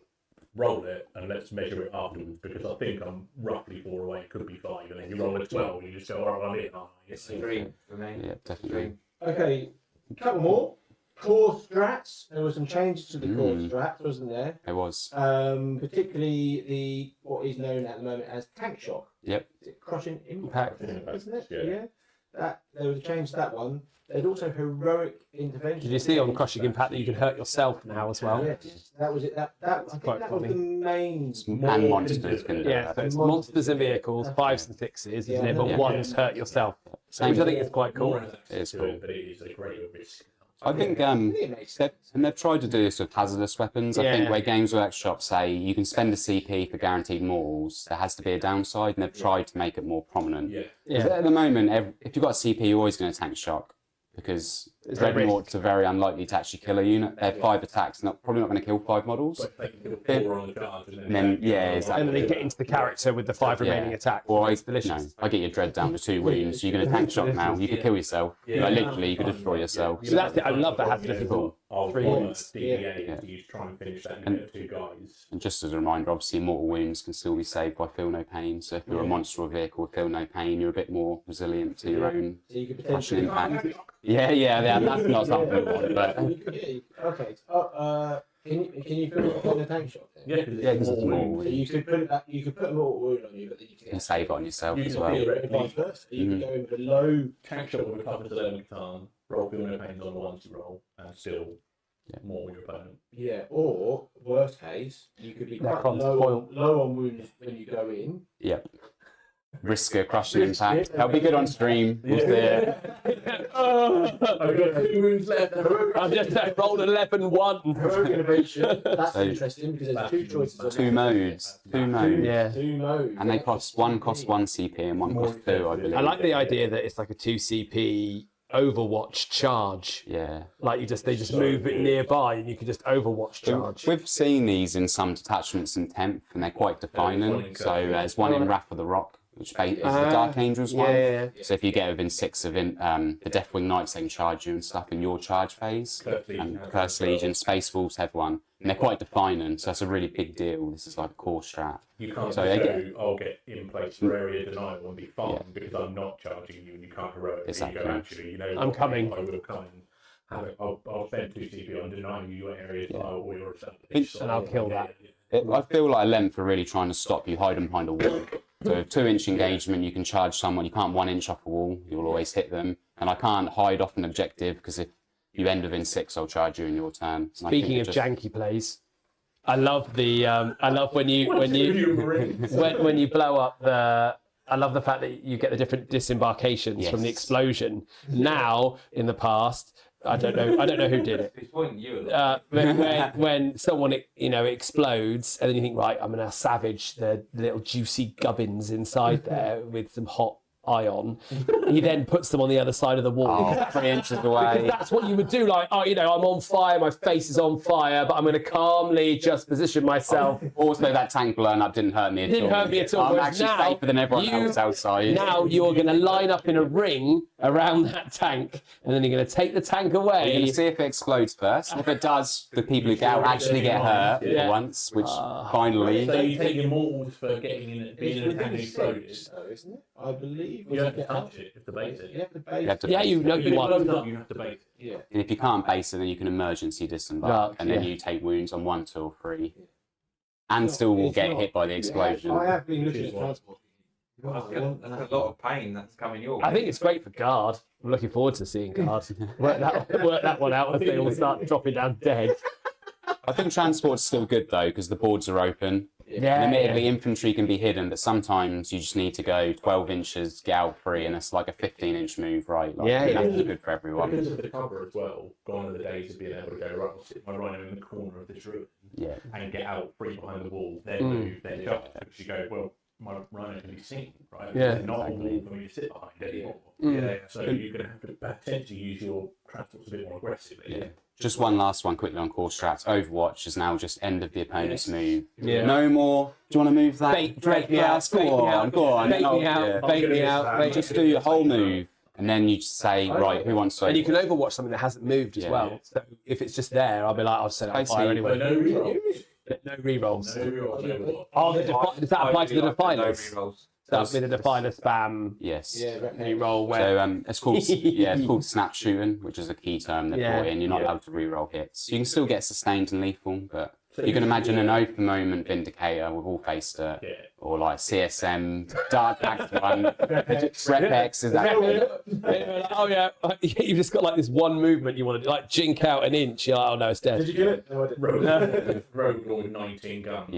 roll it and let's measure it afterwards because I think I'm roughly 4 away, it could be 5, and then you roll it 12 and you just go, all right, I'm in. it's a dream for me. Yeah, definitely. Dream. Okay, couple more. Core strats. There were some changes to the core strats, wasn't there? It was. Particularly the what is known at the moment as tank shock. Yep. Is it crushing Impact. impact? Isn't it? Yeah. That there was a change to that one. There's also heroic intervention. Did you see on Crushing Impact that you can hurt yourself now as well? Yes, that was it. I think quite that was funny. the main. And monsters can do Yeah, that. so it's monsters and vehicles, 5s and 6s, isn't it? But Yeah. one's hurt yourself. Same. Which I think is quite cool. More attacks It is to cool. it, but it is a greater risk. I think they've tried to do this with hazardous weapons. I think Yeah. where Games Workshop say you can spend a CP for guaranteed mortals, there has to be a downside, and they've tried to make it more prominent. Yeah. 'Cause Yeah. at the moment, if you've got a CP, you're always going to tank shock because It's a Dreadnoughts are very unlikely to actually kill a unit. They're 5 attacks, probably not going to kill 5 models. But they can kill 4 on the charge And then, yeah, exactly. And then they get into the character with the 5 remaining attacks. Or It's delicious. I get your dread down to 2 wounds. You're going to tank shock now. You could kill yourself. Like, literally, you could destroy yourself. So that's it. I love that hazardous weapon. I'll 3 roll a wounds. DBA to try and finish that unit of 2 guys. And just as a reminder, obviously, mortal wounds can still be saved by feel no pain. So if you're a monster or vehicle with feel no pain, you're a bit more resilient to your own So you could crushing potentially. impact. Yeah, that's not something we want, but Okay. Can you put it on a tank shot then? Yeah, because Yeah, 'cause it's more. So you could put it. You could put a mortal wound on you, but then you you can can save it on yourself You as can well. theoretically vice versa. You could go in with a low. tank shot with a toughness 11 Catan, roll feel no pains on the ones you roll, and still Yeah. more your opponent. Yeah. Or worst case, you could be Necrons quite foil. low on wounds when you go in. Yep. Risk a crushing impact. That'll be good on stream. We'll see it. I've got 2 wounds left. I've just rolled 11-1. Heroic innovation. That's So- interesting because there's 2 choices. on 2 there. modes. 2 modes. Yeah. 2 modes. And they cost one CP and one cost 2, I believe. I like the idea that it's like a 2 CP Overwatch charge. Yeah. Like they just move it nearby and you can just Overwatch charge. We've seen these in some detachments in 10th, and they're quite defining. So there's one in Wrath of the Rock, which is the Dark Angels one. Yeah. So if you get within 6 of the Deathwing Knights, they can charge you and stuff in your charge phase. And Curse Legion, Space Wolves have one. And they're quite defining, so that's a really big deal. This is like a core strat. You can't So just they go, I'll get in place for area denial and be fine because I'm not charging you and you can't heroic. Exactly. You go, actually, you know, I'm coming. I will come and have it. I'll spend 2 CP on denying you your area denial or your established. And I'll kill that. I feel like Length are really trying to stop you hiding behind a wall. So 2-inch engagement, you can charge someone. You can't 1 inch off a wall. You'll always hit them. And I can't hide off an objective because if you end within 6, I'll charge you in your turn. And I think Speaking it of just- janky plays, I love when you when you blow up the. I love the fact that you get the different disembarkations from the Yes. explosion. Now, in the past, I don't know who did it. He's pointing you at When someone explodes, and then you think, right, I'm gonna savage the little juicy gubbins inside there with some hot ion. He then puts them on the other side of the wall. Oh, 3 inches Because away. that's what you would do. Like, I'm on fire, my face is on fire, but I'm going to calmly just position myself. Also, that tank blown up didn't hurt me at all. Didn't hurt me at all, I'm whereas actually now safer than everyone you- else outside. Now you're going to line up in a ring around that tank, and then you're going to take the tank We're going away. to see if it explodes first. If it does, the people who get out actually get hurt Yeah. for once, which finally. So you take your mortals for getting in, being in a tank exploded. isn't it? I believe. You have to touch it if the base it. You have to base. You have to Yeah, you know If you it want. blows up, you have to base it. Yeah. And if you can't base it, then you can emergency disembark, Dark, and then yeah. you take wounds on 1, 2, or 3, and still will It's get not- hit by the explosion. I have been looking at Which is transport. That's a lot of pain that's coming your way. I think it's great for guard. I'm looking forward to seeing guard work that one out as they all start dropping down dead. I think transport's still good though because the boards are open. Yeah, And admittedly, infantry can be hidden, but sometimes you just need to go 12 inches, get out 3, and it's like a 15-inch move, right? Like, Yeah, yeah. that's good for everyone. Because of the cover as well, gone are the days of being able to go, right, I'll sit my rhino in the corner of this room. and get out free behind the wall, then move, then charge. Because you go, well, my rhino can be seen, right? Yeah, It's not a wall for me to sit behind anymore. So you're going to have to potentially use your transports a bit more aggressively. Just one last one quickly on core strats. Overwatch is now just end of the opponent's move. Yeah. No more. Do you want to move that? Bait me out, Go on. bait me out. Just do your whole move, and then you just say, right, who wants to? And you can overwatch something that hasn't moved as well. So if it's just there, I'll be like, I'll set it on fire anyway. No rerolls. No rerolls. No rerolls. Oh, does that apply to the defilers? No rerolls. That would be the defiler spam. Yes. Reroll where. So it's called it's called snap shooting, which is a key term they brought in. You're not allowed to reroll hits. You can still get sustained and lethal, but you can imagine an open moment Vindicator with all face dirt, or like CSM Dark Axe one, Repex is that. Oh yeah, you've just got like this one movement you want to do, like jink out an inch. You're like, oh no, it's dead. Did you get it? No, I didn't. Rogue with 19 guns.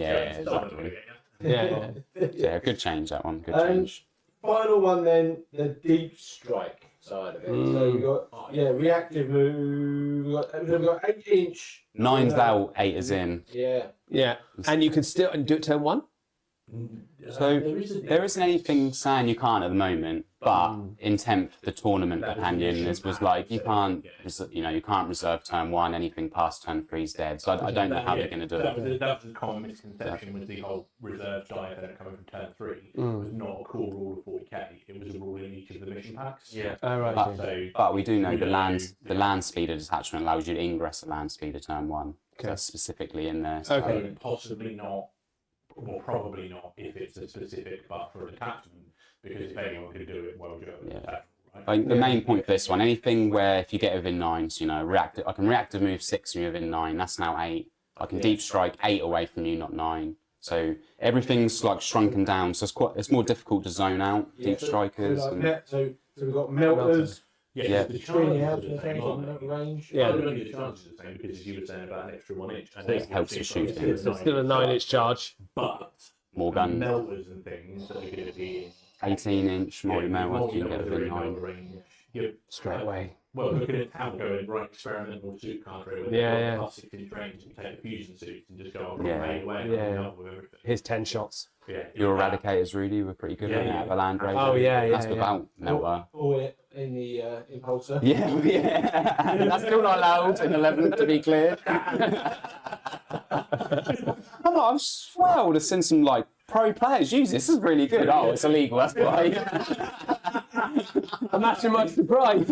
Yeah, good change that one. Good change. Final one then, the deep strike side of it. So we got reactive move. We got 8-inch. 9's out, 8 is in. Yeah, and you can still do it turn 1. So there isn't anything saying you can't at the moment, but in Temp, the tournament companion was like you can't reserve turn 1. Anything past turn 3 is dead. So I don't know how they're going to do it. That was a common misconception with the whole reserve die event coming from turn 3. It was not a core rule of 40k. It was a rule in each of the mission packs. But we do know the land speeder detachment allows you to ingress a land speeder turn 1. So that's specifically in there. So. Okay. Possibly not. Well, probably not if it's a specific but for a detachment, because if anyone could do it, well, do it. Like the main point for this one, anything where if you get within 9, so I can reactive move 6 from you within 9. That's now 8. I can deep strike 8 away from you, not 9. So everything's like shrunken down. So it's more difficult to zone out deep strikers. So we've got melters. The Screening out chances are the same range. Only the chances are the same because as you were saying about an extra 1 inch. It helps you shoot. It's still a 9-inch charge. But more guns. Melters and things that are going to be 18-inch moldy melters you can get within 9. Straight away. Well, look at it, how going right experimental suit cadre with plus 6-inch range and take the fusion suits and just go away with everything. Here's 10 shots. Your Eradicators, Rudy, were pretty good at the land raid. Oh That's without melter. Or in the impulsor. That's still not allowed in 11th, to be clear. I swear I would have seen some like pro players use this. This is really good. Oh, it's illegal. That's why. Imagine my surprise.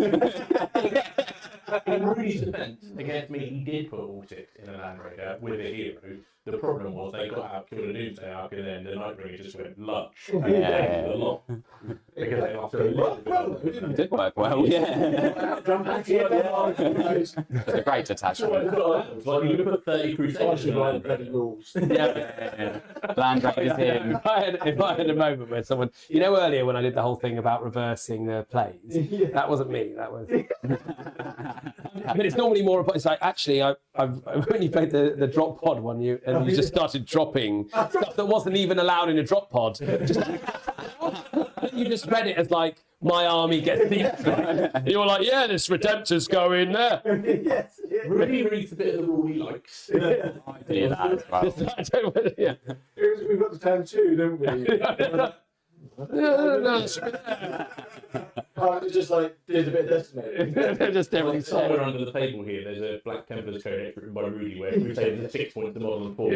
In Rudy's defence against me, he did put all 6 in a Land Raider with a hero. The problem was they got out, killed a Doomsday Arc, and then the Nightbringer just went lunch. A lot. Because they lost a little bit. It did work well, It's a great detachment. It's like you put 30 Crusaders in Land Raider. Land Raiders in. If I had a moment where someone, earlier when I did the whole thing about reversing the plays, that wasn't me. That was. But it's normally more. It's like actually, when you played the drop pod one, you just started dropping stuff that wasn't even allowed in a drop pod. You just read it as like my army gets deep. You were like, yeah, this Redemptor's going there. Really reads a bit of the rule he likes. I do that as well. We've got the turn 2, don't we? It's just like did a bit of decimating. Just everything. Somewhere under the table here, there's a Black Templars Codex written by Rudy where Crusaders are 6 points to model and 4.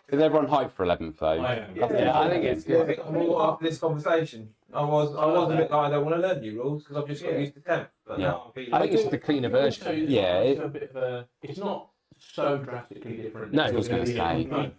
Is everyone hyped for 11th though? I am. I think it's good. I'm all after this conversation. I was a bit like I don't want to learn new rules because I've just got used to Temp. But now I'm feeling I think it's the cleaner version. It's not so drastically different. No, I was going to say 10.5.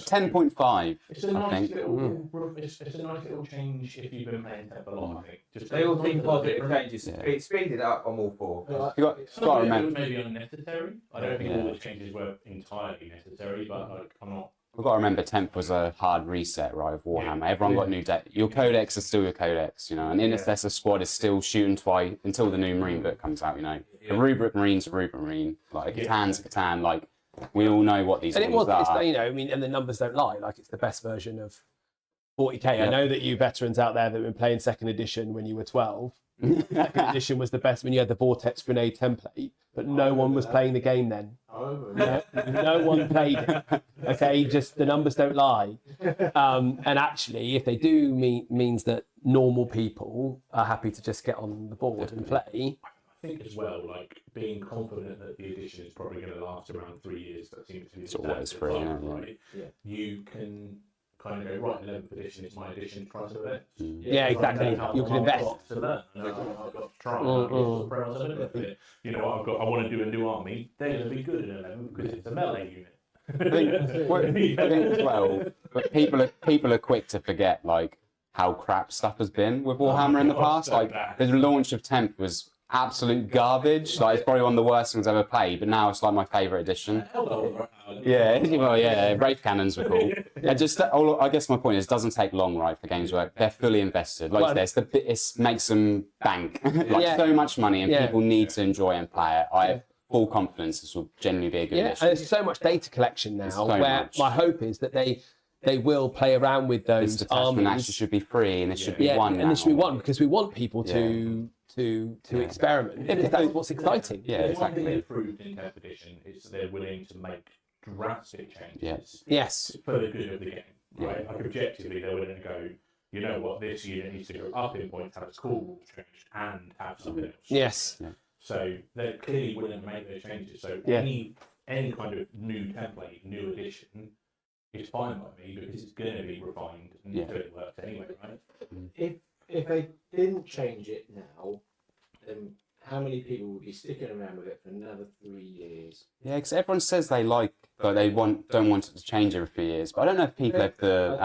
10.5. It's a nice little. It's a nice little change if you've been playing Temp a lot. I think. they all seem positive changes. It speeded up on all 4. You got to remember. Maybe unnecessary. I don't think all the changes were entirely necessary, but like I'm not. We've got to remember Temp was a hard reset, right, of Warhammer. Everyone got new deck. Your Codex is still your Codex, and Intercessor Squad is still shooting twice until the new Marine book comes out, A Rubric Marine's a Rubric Marine. Like, a Catan's a Catan. Like, we all know what these rules are. And the numbers don't lie. Like, it's the best version of 40k. I know that you veterans out there that have been playing 2nd edition when you were 12, Second edition was the best when you had the Vortex Grenade template, but no one was playing the game then. No one played it. Okay, just the numbers don't lie. And actually, if they do, means that normal people are happy to just get on the board and play. I think as well, like being confident that the edition is probably going to last around 3 years. That seems to be the always standard free, time, yeah. right? Yeah. You can kind of go right. 11th edition is my edition. Try some of it. Yeah, exactly. You can invest. To learn. I've got to try. You know, I want to do a new army. They're going to be good in 11 because it's a melee unit. I think as well, but people are quick to forget like how crap stuff has been with Warhammer in the past. Like the launch of 10th was absolute garbage. Like it's probably one of the worst things I've ever played. But now it's like my favourite edition. Yeah, well, yeah, Wraith Cannons were cool. Yeah, I guess my point is, it doesn't take long, right, for games work. They're fully invested. Like it makes them bank so much money, and people need to enjoy and play it. I have full confidence this will genuinely be a good edition. And there's so much data collection now, my hope is that they will play around with those this detachment armies. actually should be free, and this should be one now. And this should be one because we want people to experiment. Because that's what's exciting. Yeah, One exactly. thing they proved in 10th edition is that they're willing to make drastic changes Yes. for the good of the game. Right? Like objectively, they're willing to go, you know what, this unit needs to go up in points, have its core rules changed, and have something else. Yes. Yeah. So they're clearly willing to make those changes. So any kind of new template, new edition, is fine by me because it's going to be refined until it works anyway, right? If they didn't change it now, then how many people would be sticking around with it for another 3 years? Yeah, because everyone says they don't want it to change every few years, but I don't know if people have the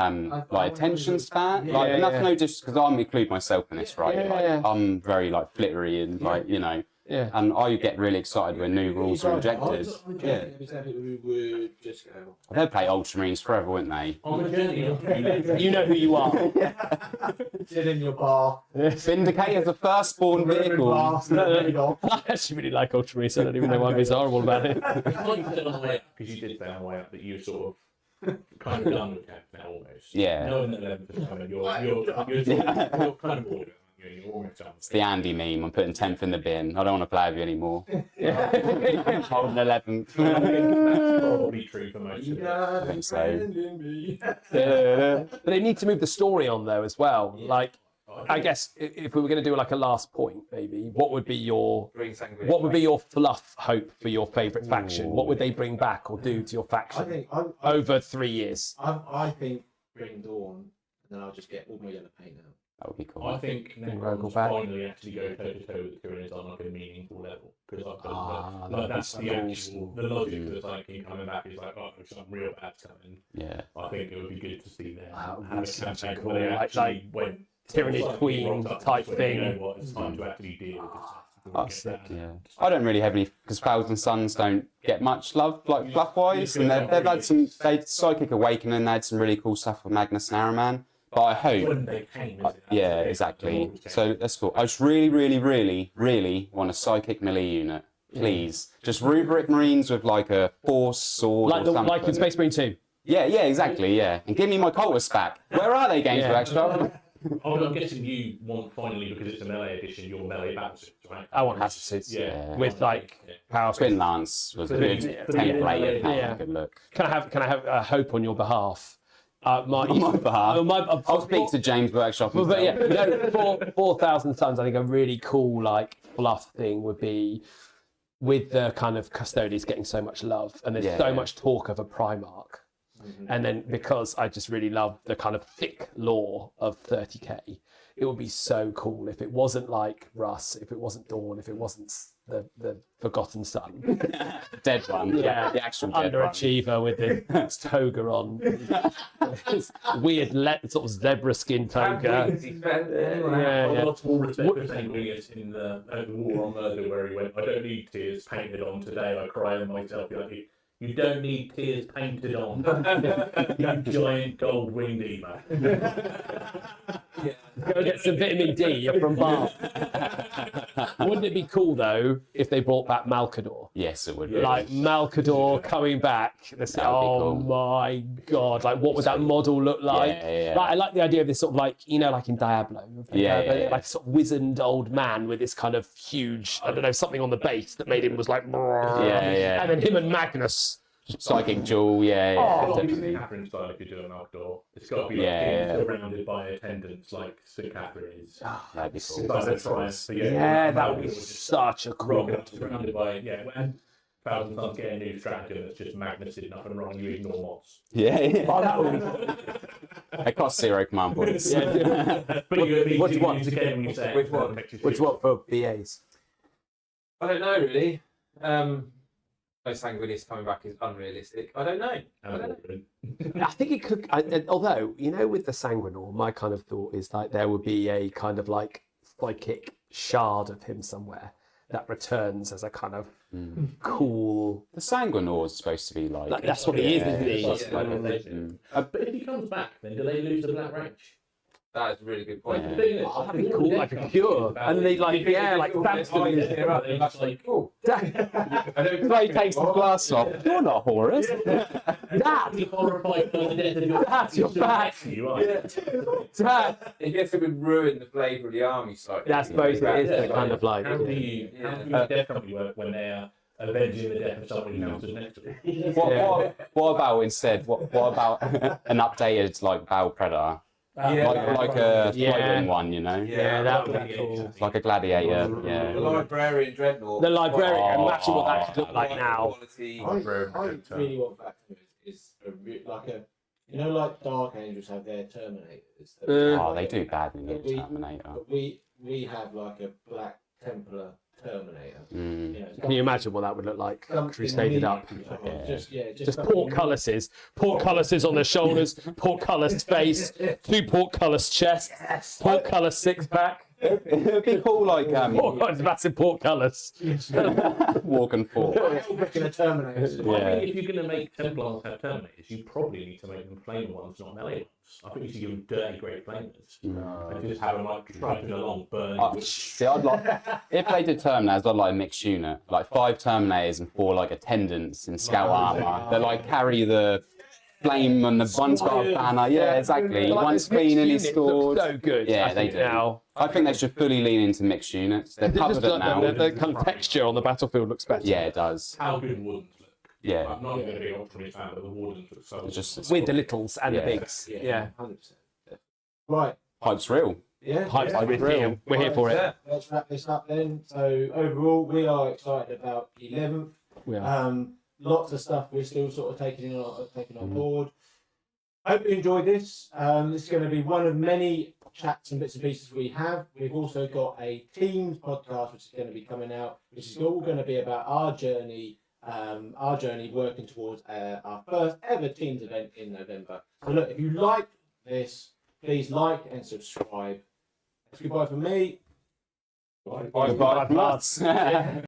attention span. And that's no just because I'm include myself in this, right? I'm very flittery and Yeah. and I get really excited when new rules are injected. Yeah. We would just go. They'd play Ultramarines forever, wouldn't they? On the journey, You know who you are. Sit in your bar. Vindicate as a firstborn vehicle. I actually really like Ultramarines. I don't even know why I'm horrible about it. Because you did say on the way up that you sort of kind of done with 10th now almost. Yeah. Knowing that 11th is coming, you're kind of bored. You're almost done. It's the Andy meme. I'm putting 10th in the bin. I don't want to play with you anymore. I'm holding 11th. That's probably true for most of us. I think so. But they need to move the story on though as well. Like, I guess if we were going to do like a last point, maybe what would be your fluff hope for your favourite faction? What would they bring back or do to your faction over 3 years? I think bring Dawn, and then I'll just get all my yellow paint out. That would be cool. I think Necrons finally actually go toe to toe with the Tyranids on like a meaningful level because I've got that's the logic of the Psyche coming back is like, oh, there's something real bad's coming. Yeah. I think it would be good to see them Wow, have a such a campaign cool, where they actually went Tyrannid Queen type thing. You know what? It's time to actually deal with this. That's sick, yeah. I don't really have any because Thousand Suns don't get much love like fluff wise, and they've had some. Psychic Awakening. They had some really cool stuff with Magnus and Araman. But I hope. When they came, exactly. So that's cool. I just really, really, really, really want a psychic melee unit. Please. Just rubric marines with like a force sword or something. Like in Space Marine 2. Yeah, exactly, yeah. And give me my cultists back. Where are they, Games Workshop? I'm guessing you want finally, because it's a melee edition, your melee battle suits, right? I want hazard suits. Yeah. With like power. Twin Lance was a good template. Yeah. Good look. Can I have a hope on your behalf? On my behalf, I'll speak to James Workshop. But yeah, 4,000 Suns. I think a really cool like fluff thing would be with the kind of Custodians getting so much love, and there's so much talk of a Primarch. And then because I just really love the kind of thick lore of 30k, it would be so cool if it wasn't like Russ, if it wasn't Dawn, if it wasn't the Forgotten Son. The dead one. Yeah, the actual dead underachiever with his toga on. This weird sort of zebra skin toga. I've got small respect for St. Williams in the War on Murder where he went, I don't need tears painted on today, I cry in myself. Like, you don't need tears painted on. You giant gold winged Eva. Go get some vitamin D, you're from Bath. Wouldn't it be cool though if they brought back Malkador? Yes, it would be. Like Malkador coming back. That'd be Oh cool. my god! Like, what would that model look like? Yeah. Like, I like the idea of this sort of like, you know, like in Diablo. Yeah. Like a sort of wizened old man with this kind of huge, I don't know, something on the base that made him was like. Yeah. And then him and Magnus. Psychic Jewel, yeah. Oh, It's got to definitely. be Catherine style if you're doing outdoor. It's got to be Yeah. surrounded by attendants like St. Catherine is. That'd be It's cool. like a triumph. So, Yeah, that Malcolm would be was just such a cool. rocking up, surrounded by and Thousand Suns get a new stratagem that's just Magnus did nothing wrong. You ignore mods. Yeah. Oh, that would be cool. It costs 0 command points. But you Which one? again when you say Which one? Which what for BAs? I don't know really. No Sanguinis coming back is unrealistic. I don't know. I think it could. Although, you know, with the Sanguinor, my kind of thought is like there would be a kind of like psychic shard of him somewhere that returns as a kind of cool. The Sanguinor is supposed to be like. That's what he is, isn't he? it's like- mm. But if he comes back, then do they lose the Black Range? That is a really good point. Yeah. The thing is, Oh, that'd be cool, like a cure. And they like, yeah, like that's Oh, the yeah, right. That's like, oh. I don't Clay takes the glass off. You're not Horus. Dad. Be horrified by the death of your That's your back. You are. Dad. I guess it would ruin the flavour of the army slightly. Yeah, I suppose it is Yeah, the kind of like. How do you death company work when they're avenging the death of someone who counts as next to them? What about instead? What about an updated like Battle Predator? Yeah. Like a Yeah. floating one, you know? Yeah, that would be cool. Like a gladiator, The yeah. Librarian Dreadnought. The librarian, Oh, imagine what that could look like now. Quality. I really want that is like a, you know, like Dark Angels have their Terminators. Oh, they do badly need a Terminator. But we have like a Black Templar Terminator. Mm. You know, Can you imagine what that would look like? Crusaded up. Just something portcullises. Portcullises on their shoulders, portcullis face, 2 portcullis chests, portcullis 6-pack. It'd be cool, like Massive portcullis. walk and fall. Looking at Terminators. I Yeah. think if you're going to make Templars have Terminators, you probably need to make them flamer ones, not melee ones. I think you should give them dirty great flamers. And just have them like trudging along, burning. See, I'd like if they did Terminators, I'd like a mixed unit, like 5 Terminators and 4 like attendants in scout armor. They like carry the flame and the one's got a banner. Yeah, exactly. One's clean and he's stored. So good. Yeah, I they think do. now. I think they should fully lean into mixed units. They've Just covered it now. the kind of texture on the battlefield looks better. Yeah, it does. How good wardens look. Yeah. I'm not going to be an ultimate fan, but the wardens look so It's just With the littles and the Yeah. bigs. Yeah. 100%. Right. hype's real. Yeah. Hype's yeah. real. We're here for it. Yeah. Let's wrap this up then. So overall, we are excited about 11th. We are. Lots of stuff we're still sort of taking on board. Hope you enjoyed this. This is going to be one of many chats and bits and pieces we have. We've also got a Teams podcast which is going to be coming out, which is all going to be about our journey working towards our first ever Teams event in November. So look, if you like this, please like and subscribe. That's goodbye from me. Goodbye, nuts.